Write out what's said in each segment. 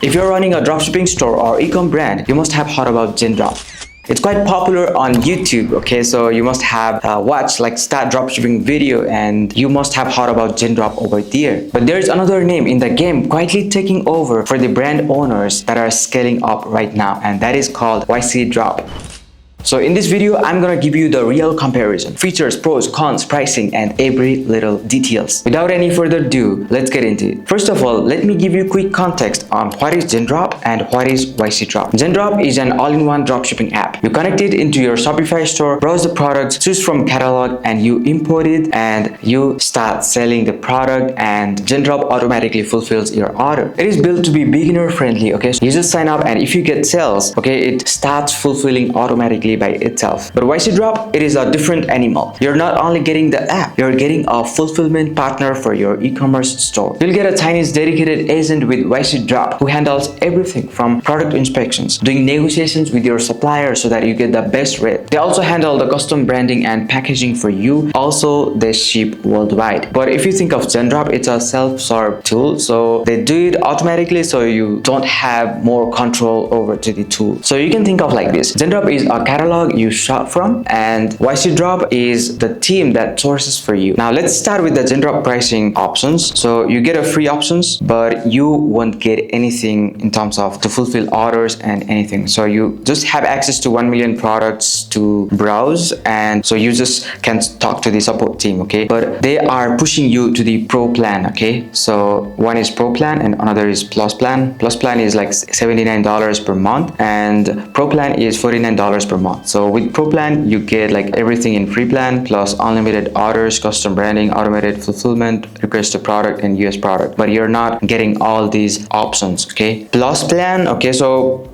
If you're running a dropshipping store or ecom brand, you must have heard about Zendrop. It's quite popular on YouTube, okay? So you must have watched like start dropshipping video and you must have heard about Zendrop over there. But there's another name in the game quietly taking over for the brand owners that are scaling up right now, and that is called YC Drop. So in this video, I'm gonna give you the real comparison, features, pros, cons, pricing, and every little details. Without any further ado, let's get into it. First of all, let me give you quick context on what is Zendrop and what is YC Drop. Zendrop is an all-in-one dropshipping app. You connect it into your Shopify store, browse the products, choose from catalog, and you import it and you start selling the product, and Zendrop automatically fulfills your order. It is built to be beginner friendly, okay? So you just sign up and if you get sales, okay, it starts fulfilling automatically by itself. But YC Drop, it is a different animal. You're not only getting the app, you're getting a fulfillment partner for your e-commerce store. You'll get a Chinese dedicated agent with YC Drop who handles everything from product inspections, doing negotiations with your supplier so that you get the best rate. They also handle the custom branding and packaging for you. Also, they ship worldwide. But if you think of Zendrop, it's a self-serve tool, so they do it automatically, so you don't have more control over to the tool. So you can think of like this: Zendrop is a catalog you shop from, and YC Drop is the team that sources for you. Now let's start with the Zendrop pricing options. So you get a free options, but you won't get anything in terms of to fulfill orders and anything. So you just have access to 1 million products to browse, and so you just can talk to the support team, okay? But they are pushing you to the pro plan, okay? So one is pro plan and another is plus plan. Plus plan is like $79 per month and pro plan is $49 per month. So with pro plan, you get like everything in free plan plus unlimited orders, custom branding, automated fulfillment, request to product, and US product. But you're not getting all these options, okay? Plus plan, okay, so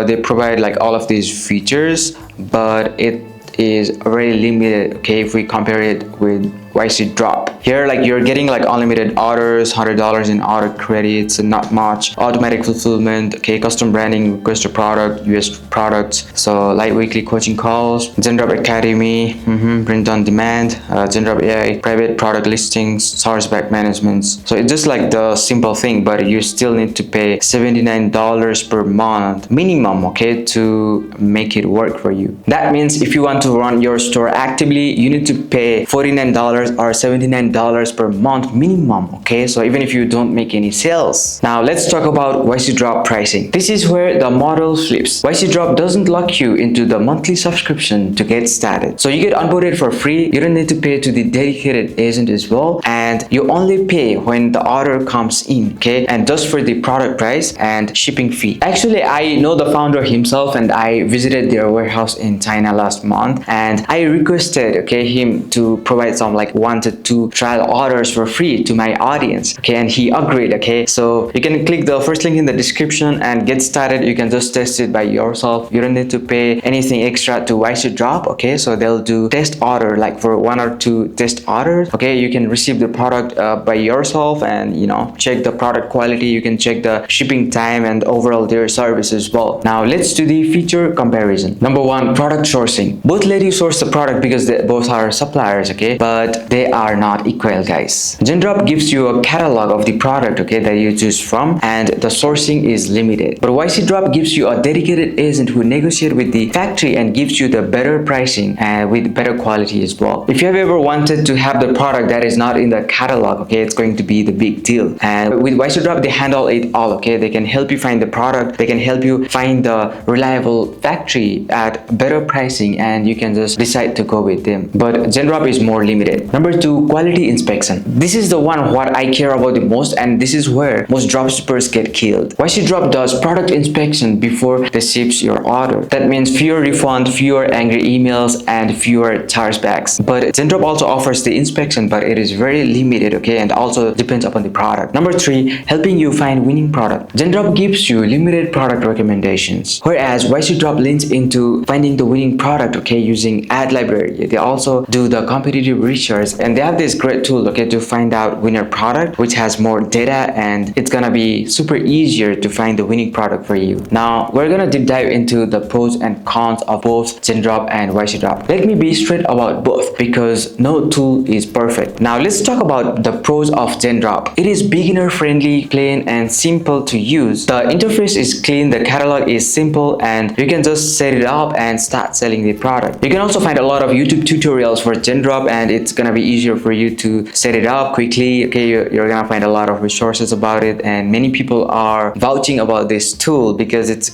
they provide like all of these features, but it is very limited, okay, if we compare it with YC Drop. Here, like you're getting like unlimited orders, $100 in order credits, and not much. Automatic fulfillment, okay, custom branding, request to product, US products. So like weekly coaching calls, Zendrop Academy, print on demand, Zendrop AI, private product listings, source back management. So it's just like the simple thing, but you still need to pay $79 per month minimum, okay, to make it work for you. That means if you want to run your store actively, you need to pay $49 or $79 per month minimum, okay? So even if you don't make any sales. Now let's talk about YC Drop pricing. This is where the model flips. YC Drop doesn't lock you into the monthly subscription to get started. So you get onboarded for free. You don't need to pay to the dedicated agent as well, and you only pay when the order comes in, okay? And just for the product price and shipping fee. Actually, I know the founder himself and I visited their warehouse in China last month, and I requested, okay, him to provide some like 1 to 2 trial orders for free to my audience, okay, and he agreed, okay? So you can click the first link in the description and get started. You can just test it by yourself. You don't need to pay anything extra to YC Drop, okay? So they'll do test order like for 1 or 2 test orders, okay? You can receive the product by yourself and, you know, check the product quality. You can check the shipping time and overall their service as well. Now let's do the feature comparison. Number 1, product sourcing. Both let you source the product because they both are suppliers, okay? But they are not equal, guys. Zendrop gives you a catalog of the product, okay, that you choose from, and the sourcing is limited. But YC Drop gives you a dedicated agent who negotiates with the factory and gives you the better pricing and with better quality as well. If you have ever wanted to have the product that is not in the catalog, okay, it's going to be the big deal. And with YC Drop, they handle it all, okay? They can help you find the product, they can help you find the reliable factory at better pricing, and you can just decide to go with them. But Zendrop is more limited. Number 2, quality inspection. This is the one what I care about the most, and this is where most dropshippers get killed. YC Drop does product inspection before they ships your order. That means fewer refunds, fewer angry emails, and fewer chargebacks. But Zendrop also offers the inspection, but it is very limited, okay, and also depends upon the product. Number 3, helping you find winning product. Zendrop gives you limited product recommendations, whereas YC Drop leans into finding the winning product, okay, using ad library. They also do the competitive research publishers, and they have this great tool, okay, to find out winner product, which has more data, and it's gonna be super easier to find the winning product for you. Now we're gonna deep dive into the pros and cons of both Zendrop and YC Drop. Let me be straight about both because no tool is perfect. Now let's talk about the pros of Zendrop. It is beginner friendly, plain and simple to use. The interface is clean, the catalog is simple, and you can just set it up and start selling the product. You can also find a lot of YouTube tutorials for Zendrop, and it's gonna be easier for you to set it up quickly. Okay, you're gonna find a lot of resources about it, and many people are vouching about this tool because it's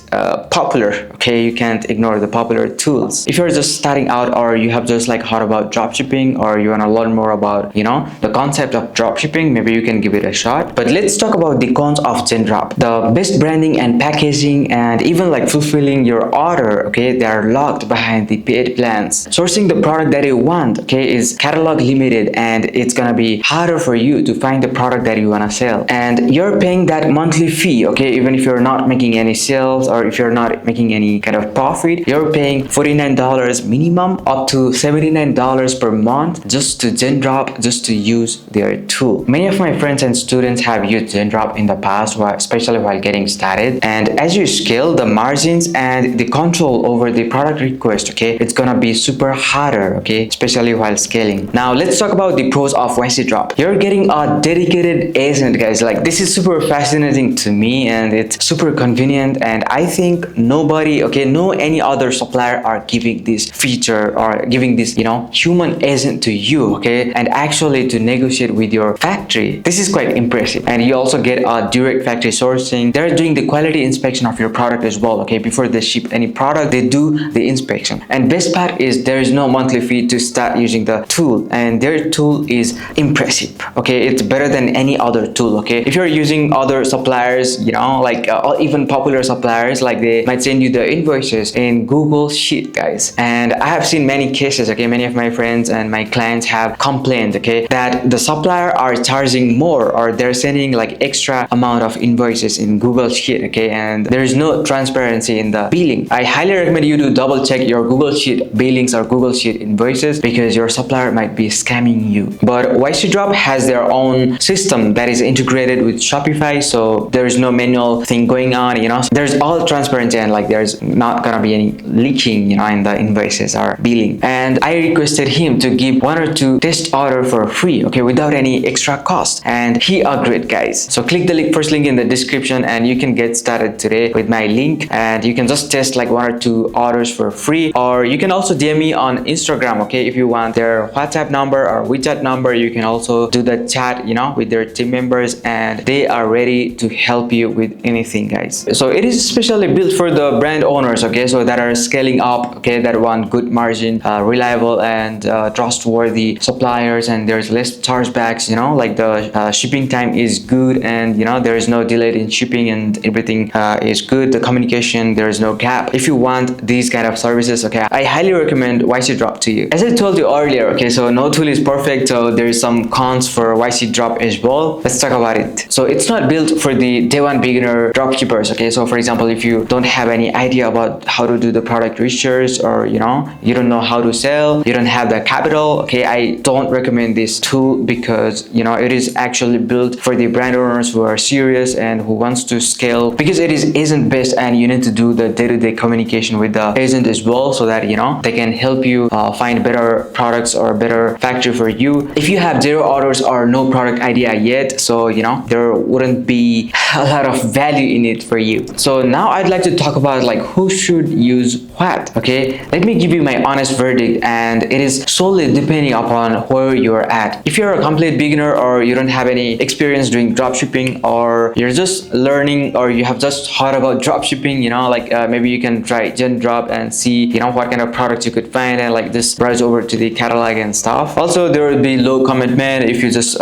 popular. Okay, you can't ignore the popular tools. If you're just starting out, or you have just like heard about dropshipping, or you want to learn more about, you know, the concept of dropshipping, maybe you can give it a shot. But let's talk about the cons of Zendrop. The best branding and packaging and even like fulfilling your order, okay, they are locked behind the paid plans. Sourcing the product that you want, okay, is catalog limited, and it's gonna be harder for you to find the product that you want to sell, and you're paying that monthly fee, okay, even if you're not making any sales or if you're not making any kind of profit. You're paying $49 minimum up to $79 per month just to Zendrop, just to use their tool. Many of my friends and students have used Zendrop in the past, especially while getting started, and as you scale, the margins and the control over the product request, okay, it's gonna be super harder, okay, especially while scaling. Now let's talk about the pros of YC Drop. You're getting a dedicated agent, guys. Like, this is super fascinating to me, and it's super convenient, and I think nobody, okay, no any other supplier are giving this feature or giving this, you know, human agent to you, okay, and actually to negotiate with your factory. This is quite impressive, and you also get a direct factory sourcing. They're doing the quality inspection of your product as well, okay, before they ship any product, they do the inspection. And best part is there is no monthly fee to start using the tool, and their tool is impressive, okay. It's better than any other tool, okay. If you're using other suppliers, you know, like even popular suppliers, like they might send you the invoices in Google Sheet, guys, and I have seen many cases, okay, many of my friends and my clients have complained, okay, that the supplier are charging more, or they're sending like extra amount of invoices in Google Sheet, okay, and there is no transparency in the billing. I highly recommend you to double check your Google Sheet billings or Google Sheet invoices, because your supplier might be scamming you. But YC Drop has their own system that is integrated with Shopify, so there is no manual thing going on, you know. There's all transparency, and like there's not gonna be any leaking, you know, in the invoices or billing. And I requested him to give 1 or 2 test order for free, okay, without any extra cost, and he agreed, guys. So click the first link in the description, and you can get started today with my link, and you can just test like 1 or 2 orders for free. Or you can also DM me on Instagram, okay, if you want their WhatsApp number or WeChat number. You can also do the chat, you know, with their team members, and they are ready to help you with anything, guys. So it is specially built for the brand owners, okay, so that are scaling up, okay, that want good margin, reliable and trustworthy suppliers, and there's less chargebacks, you know, like the shipping time is good, and you know, there is no delay in shipping, and everything is good. The communication, there is no gap. If you want these kind of services, okay, I highly recommend YC Drop to you. As I told you earlier, okay, so no tool is perfect, so there is some cons for YC Drop as well. Let's talk about it. So it's not built for the day one beginner dropshippers, okay. So for example, if you don't have any idea about how to do the product research, or you know, you don't know how to sell, you don't have the capital, okay, I don't recommend this tool, because you know, it is actually built for the brand owners who are serious and who wants to scale, because it is agent based, and you need to do the day-to-day communication with the agent as well, so that you know, they can help you find better products or better factory for you. If you have 0 orders or no product idea yet, so you know, there wouldn't be a lot of value in it for you. So now I'd like to talk about like who should use what, okay. Let me give you my honest verdict, and it is solely depending upon where you're at. If you're a complete beginner, or you don't have any experience doing dropshipping, or you're just learning, or you have just heard about dropshipping, you know, like maybe you can try Zendrop and see, you know, what kind of products you could find, and like just browse over to the catalog and stuff. Also, there will be low commitment if you just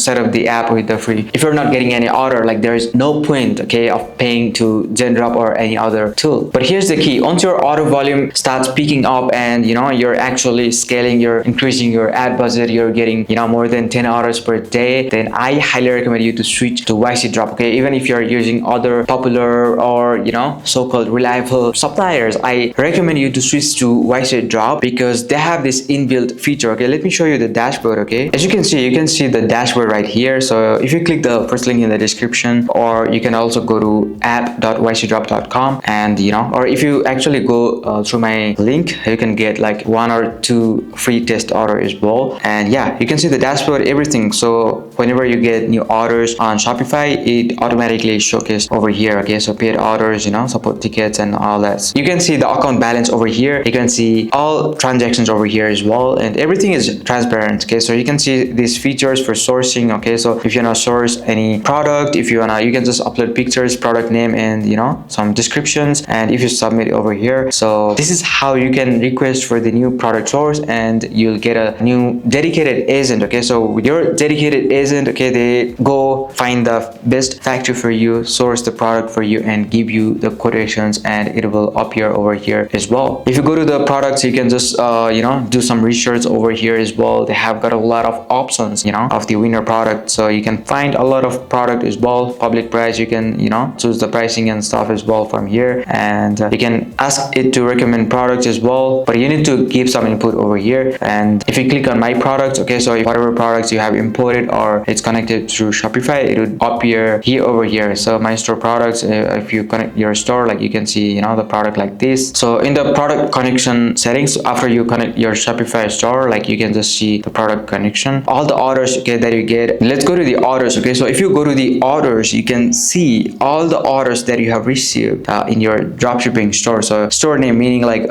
set up the app with the free. If you're not getting any order, like there is no point, okay, of paying to Zendrop or any other tool. But here's the key: once your order volume starts picking up, and you know, you're actually scaling, you're increasing your ad budget, you're getting, you know, more than 10 orders per day, then I highly recommend you to switch to YC Drop, okay. Even if you're using other popular or you know, so-called reliable suppliers, I recommend you to switch to YC Drop, because they have this inbuilt feature, okay. let me show you the dashboard. Okay, as you can see the dashboard right here. So if you click the first link in the description, or you can also go to app.ycdrop.com, and or if you actually go through my link, you can get like 1 or 2 free test order as well. And yeah, you can see the dashboard, everything. So whenever you get new orders on Shopify, it automatically showcased over here. Okay, so paid orders, support tickets and all that. So you can see the account balance over here. You can see all transactions over here as well, and everything is transparent. Okay, so you can see these features for sourcing. Okay, so if you want to source any product, if you wanna, you can just upload pictures, product name, and some descriptions, and if you submit it over here, so this is how you can request for the new product source, and you'll get a new dedicated agent. Okay, so with your dedicated agent, okay, they go find the best factory for you, source the product for you, and give you the quotations, and it will appear over here as well. If you go to the products, you can just do some research over here as well. They have got a lot of options of the winner product, so you can find a lot of product as well. Public price, you can choose the pricing and stuff as well from here, and you can ask it to recommend products as well, but you need to give some input over here. And if you click on my products, okay, so whatever products you have imported or it's connected through Shopify, it would appear here over here. So my store products, if you connect your store, like you can see the product like this. So in the product connection settings, after you connect your Shopify store, like you can just see the product connection, all the orders, okay, that you get. Let's go to the orders. Okay, so if you go to the orders, you can see all the orders that you have received in your dropshipping store. So store name, meaning like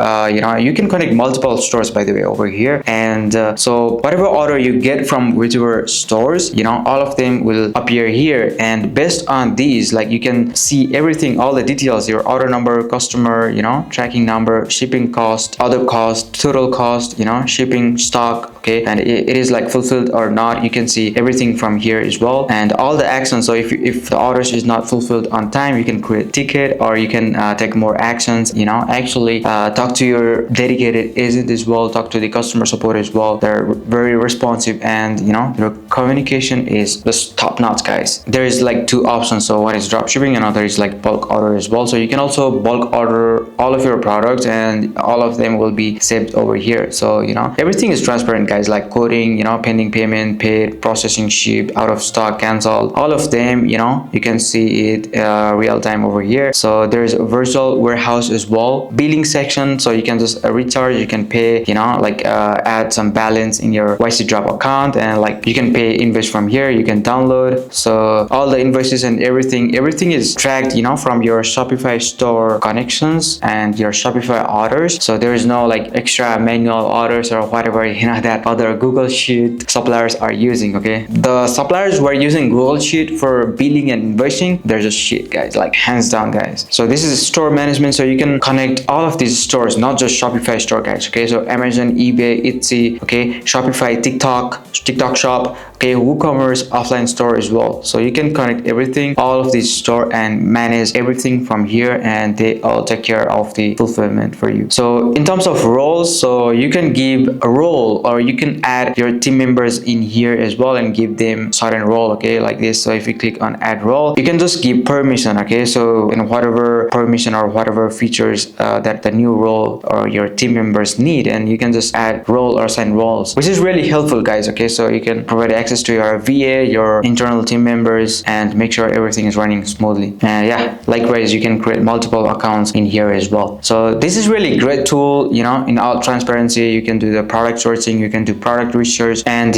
you can connect multiple stores, by the way, over here. And so whatever order you get from whichever stores, all of them will appear here. And based on these, like you can see everything, all the details, your order number, customer, tracking number, shipping cost, other cost, total cost, shipping, stock, okay, and it is like fulfilled or not. You can see everything from here as well, and all the actions. So if the orders is not fulfilled on time, you can create ticket, or you can take more actions, actually talk to your dedicated agent as well, talk to the customer support as well. They're very responsive, and your communication is just top notch, guys. There is like 2 options. So one is dropshipping, another is like bulk order as well. So you can also bulk order all of your products, and all of them will be saved over here. So everything is transparent, guys, like quoting, pending payment, paid, processing, shipped, out of stock, canceled, all of them, you can see it real time over here. So there's a virtual warehouse as well, billing section, so you can just recharge, you can pay, like add some balance in your YC Drop account, and like you can pay invoice from here, you can download. So all the invoices and everything is tracked from your Shopify store connections and your Shopify orders. So there is no like extra manual orders or whatever that other Google Sheet suppliers are using. Okay, the suppliers who are using Google Sheet for billing and invoicing, they're just shit, guys, like hands down, guys. So this is store management, so you can connect all of these stores, not just Shopify store, guys. Okay, so Amazon, eBay, Etsy, okay, Shopify, TikTok shop, okay, WooCommerce, offline store as well. So you can connect everything, all of these store, and manage everything from here, and they all take care of the fulfillment for you. So in terms of roles, so you can give a role, or you can add your team members in here as well and give them certain role, okay, like this. So if you click on add role, you can just give permission, okay, so in whatever permission or whatever features that the new role or your team members need, and you can just add role or assign roles, which is really helpful, guys. Okay, so you can provide access to your VA, your internal team members, and make sure everything is running smoothly. And yeah, likewise, you can create multiple accounts in here as well. So this is really great tool, in all transparency. You can do the product sourcing, you can do product research, and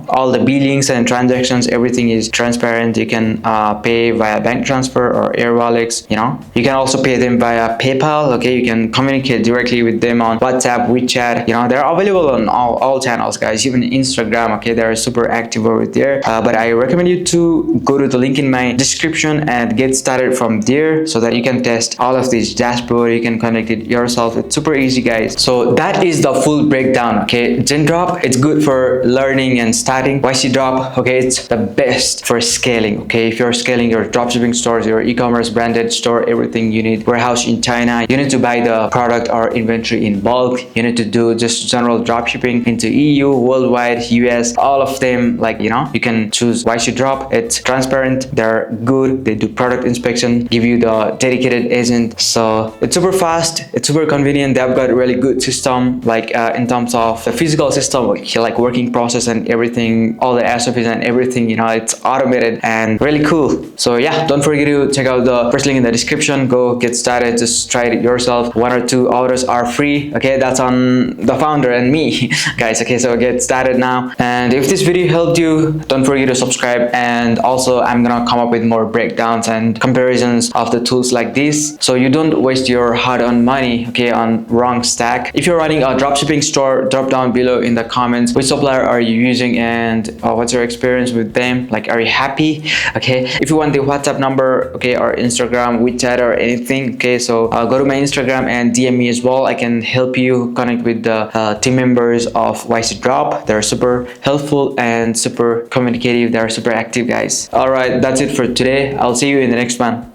all the billings and transactions, everything is transparent. You can pay via bank transfer or air wallets. You can also pay them via PayPal. Okay, you can communicate directly with them on WhatsApp, WeChat. They're available on all channels, guys, even Instagram. Okay, they're super active over there, but I recommend you to go to the link in my description and get started from there, so that you can test all of this dashboard. You can connect it yourself. It's super easy, guys. So that is the full breakdown. Okay, Zendrop, it's good for learning and starting. YC Drop, okay, it's the best for scaling. Okay, if you're scaling your dropshipping stores, your e-commerce branded store, everything you need, warehouse in China, you need to buy the product or inventory in bulk, you need to do just general dropshipping into EU, worldwide, US, all of them, like like, you can choose YC Drop. It's transparent, they're good, they do product inspection, give you the dedicated agent. So it's super fast, it's super convenient. They've got a really good system, like in terms of the physical system, like working process and everything, all the SOPs and everything, it's automated and really cool. So yeah, don't forget to check out the first link in the description. Go get started, just try it yourself. 1 or 2 orders are free. Okay, that's on the founder and me, guys. Okay, so get started now. And if this video helped you, don't forget to subscribe. And also, I'm gonna come up with more breakdowns and comparisons of the tools like this, so you don't waste your hard-earned money, okay, on wrong stack. If you're running a dropshipping store, drop down below in the comments which supplier are you using and what's your experience with them. Like, are you happy? Okay, if you want the WhatsApp number, okay, or Instagram, WeChat, or anything, okay, so go to my Instagram and DM me as well. I can help you connect with the team members of YC Drop. They're super helpful and super communicative. They're super active, guys. All right, that's it for today. I'll see you in the next one.